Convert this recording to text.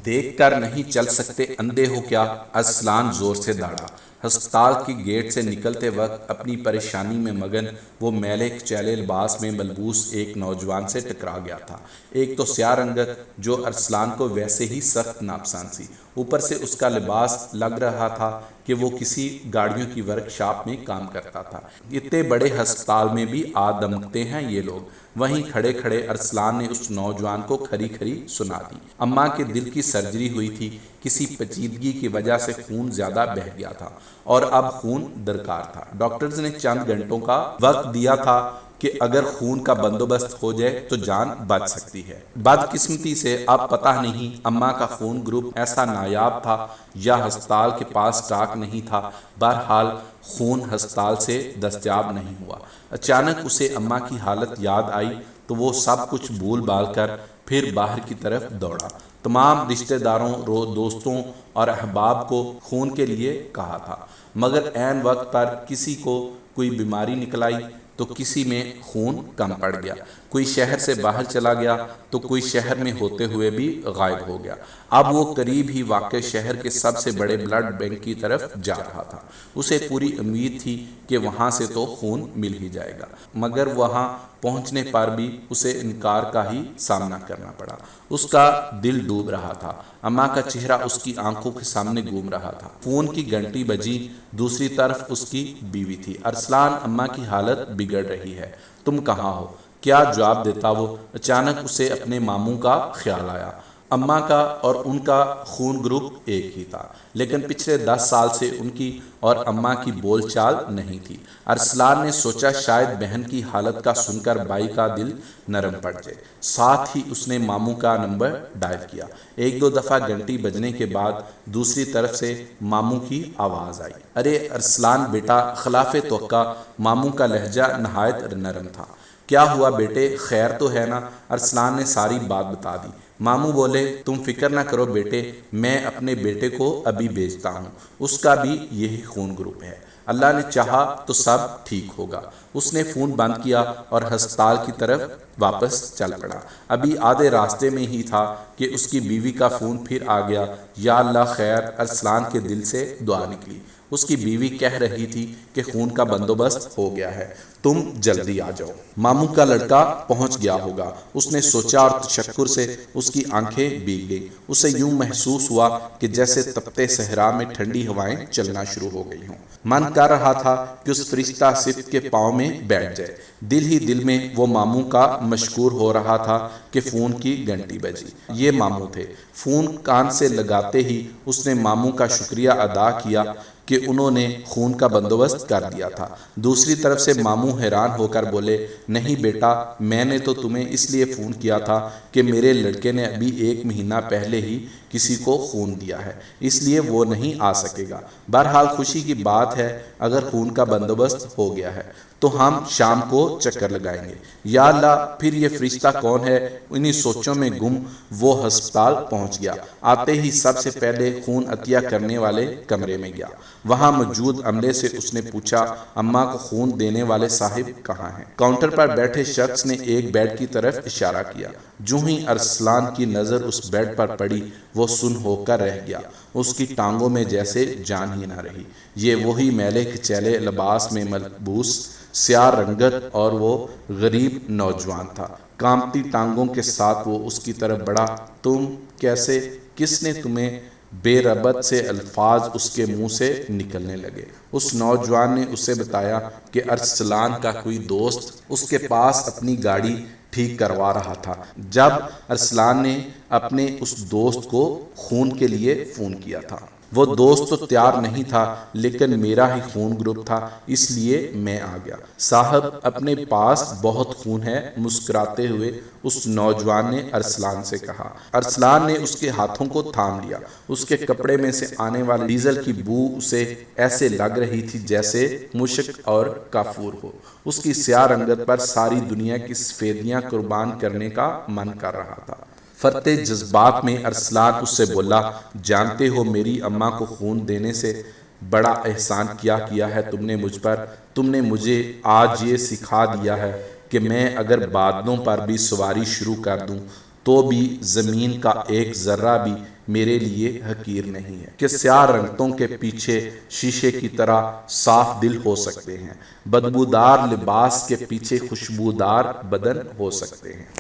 دیکھ کر نہیں چل سکتے، اندھے ہو کیا؟ ارسلان زور سے داڑا۔ ہسپتال کے گیٹ سے نکلتے وقت اپنی پریشانی میں مگن وہ میلے کچیلے لباس میں ملبوس ایک نوجوان سے ٹکرا گیا تھا۔ ایک تو سیاہ رنگت جو ارسلان کو ویسے ہی سخت ناپسند سی، اوپر سے اس کا لباس لگ رہا تھا کہ وہ کسی گاڑیوں کی ورک شاپ میں کام کرتا تھا۔ اتنے بڑے ہسپتال میں بھی آ دمکتے ہیں یہ لوگ۔ وہیں کھڑے کھڑے ارسلان نے اس نوجوان کو کھری کھری سنا دی۔ اماں کے دل کی سرجری ہوئی تھی، کسی پیچیدگی کی وجہ سے خون زیادہ بہہ گیا تھا اور اب خون درکار تھا۔ ڈاکٹرز نے چند گھنٹوں کا وقت دیا تھا کہ اگر خون کا بندوبست ہو جائے تو جان بچ سکتی ہے۔ بدقسمتی سے اب پتہ نہیں اماں کا خون گروپ ایسا نایاب تھا یا ہسپتال کے پاس سٹاک نہیں تھا۔ بہرحال خون ہسپتال سے دستیاب نہیں ہوا۔ اچانک اسے اماں کی حالت یاد آئی تو وہ سب کچھ بھول بھال کر پھر باہر کی طرف دوڑا۔ تمام رشتہ داروں، دوستوں اور احباب کو خون کے لیے کہا تھا، مگر عین وقت پر کسی کو کوئی بیماری نکل آئی تو کسی میں خون کم پڑ گیا، کوئی شہر سے باہر چلا گیا تو کوئی شہر میں ہوتے ہوئے بھی غائب ہو گیا۔ اب وہ قریب ہی واقع شہر کے سب سے بڑے بلڈ بینک کی طرف جا رہا تھا۔ اسے پوری امید تھی کہ وہاں سے تو خون مل ہی جائے گا، مگر وہاں پہنچنے پر بھی اسے انکار کا ہی سامنا کرنا پڑا۔ اس کا دل ڈوب رہا تھا، اماں کا چہرہ اس کی آنکھوں کے سامنے گھوم رہا تھا۔ فون کی گھنٹی بجی، دوسری طرف اس کی بیوی تھی۔ ارسلان، اماں کی حالت بگڑ رہی ہے، تم کہاں ہو؟ کیا جواب دیتا وہ؟ اچانک اسے اپنے ماموں کا خیال آیا۔ اماں کا اور ان کا خون گروپ ایک ہی تھا، لیکن پچھلے 10 سال سے ان کی اور اماں کی بول چال نہیں تھی۔ ارسلان نے سوچا شاید بہن کی حالت کا سن کر بھائی کا دل نرم پڑ جائے۔ ساتھ ہی اس نے ماموں کا نمبر ڈائل کیا۔ ایک دو دفعہ گھنٹی بجنے کے بعد دوسری طرف سے ماموں کی آواز آئی۔ ارے ارسلان بیٹا، خلاف توقع ماموں کا لہجہ نہایت نرم تھا۔ کیا ہوا بیٹے، خیر تو ہے نا؟ ارسلان نے ساری بات بتا دی۔ ماموں بولے، تم فکر نہ کرو بیٹے، میں اپنے بیٹے کو ابھی بھیجتا ہوں، اس کا بھی یہی خون گروپ ہے، اللہ نے چاہا تو سب ٹھیک ہوگا۔ اس نے فون بند کیا اور ہسپتال کی طرف واپس چل پڑا۔ ابھی آدھے راستے میں ہی تھا کہ اس کی بیوی کا فون پھر آ گیا۔ یا اللہ خیر، ارسلان کے دل سے دعا نکلی۔ اس کی بیوی کہہ رہی تھی کہ خون کا بندوبست ہو گیا ہے، تم جلدی آ جاؤ، ماموں کا لڑکا پہنچ گیا ہوگا۔ اس نے سوچا اور تشکر سے اس کی آنکھیں بھیگ گئی۔ اسے یوں محسوس ہوا کہ جیسے تپتے صحرا میں ٹھنڈی ہوائیں چلنا شروع ہو گئی ہوں۔ من کر رہا تھا کہ اس فرشتہ صفت کے پاؤں میں بیٹھ جائے۔ دل ہی دل میں وہ ماموں کا مشکور ہو رہا تھا کہ فون کی گھنٹی بجی۔ یہ ماموں تھے۔ فون کان سے لگاتے ہی اس نے ماموں کا شکریہ ادا کیا کہ انہوں نے خون کا بندوبست کر دیا تھا۔ دوسری طرف سے ماموں حیران ہو کر بولے، نہیں بیٹا، میں نے تو تمہیں اس لیے فون کیا تھا کہ میرے لڑکے نے ابھی 1 مہینہ پہلے ہی کسی کو خون دیا ہے، اس لیے وہ نہیں آ سکے گا۔ بہرحال خوشی کی بات ہے، اگر خون کا بندوبست ہو گیا ہے تو ہم شام کو چکر لگائیں گے۔ یا اللہ، پھر یہ فرشتہ کون ہے؟ انہی سوچوں میں گم وہ ہسپتال پہنچ گیا۔ آتے ہی سب سے پہلے خون عطیہ کرنے والے کمرے میں گیا۔ وہاں موجود عملے سے اس نے پوچھا، اماں کو خون دینے والے صاحب کہاں ہیں؟ کاؤنٹر پر بیٹھے شخص نے ایک بیڈ کی طرف اشارہ کیا۔ جو ہی ارسلان کی نظر اس بیڈ پر پڑی، وہ سن ہو کر رہ گیا۔ اس کی ٹانگوں میں جیسے جان ہی نہ رہی۔ یہ وہی میلے کچیلے لباس میں ملبوس سیاہ رنگت اور وہ غریب نوجوان تھا۔ کانپتی ٹانگوں کے ساتھ وہ اس کی طرف بڑھا۔ تم کیسے؟ کس نے تمہیں؟ بے ربط سے الفاظ اس کے منہ سے نکلنے لگے۔ اس نوجوان نے اسے بتایا کہ ارسلان کا کوئی دوست اس کے پاس اپنی گاڑی ٹھیک کروا رہا تھا جب ارسلان نے اپنے اس دوست کو خون کے لیے فون کیا تھا۔ وہ دوست تو تیار نہیں تھا، لیکن میرا ہی خون گروپ تھا، اس لیے میں آ گیا۔ صاحب، اپنے پاس بہت خون ہے، مسکراتے ہوئے اس نوجوان نے ارسلان سے کہا۔ ارسلان نے اس کے ہاتھوں کو تھام لیا۔ اس کے کپڑے میں سے آنے والی ڈیزل کی بو اسے ایسے لگ رہی تھی جیسے مشک اور کافور ہو۔ اس کی سیاہ رنگت پر ساری دنیا کی سفیدیاں قربان کرنے کا من کر رہا تھا۔ فرتے جذبات میں ارسلان اس سے بولا، جانتے ہو میری اماں کو خون دینے سے بڑا احسان کیا ہے تم نے مجھ پر۔ تم نے مجھے آج یہ سکھا دیا ہے کہ میں اگر بادلوں پر بھی سواری شروع کر دوں تو بھی زمین کا ایک ذرہ بھی میرے لیے حقیر نہیں ہے کہ سیاہ رنگتوں کے پیچھے شیشے کی طرح صاف دل ہو سکتے ہیں، بدبودار لباس کے پیچھے خوشبودار بدن ہو سکتے ہیں۔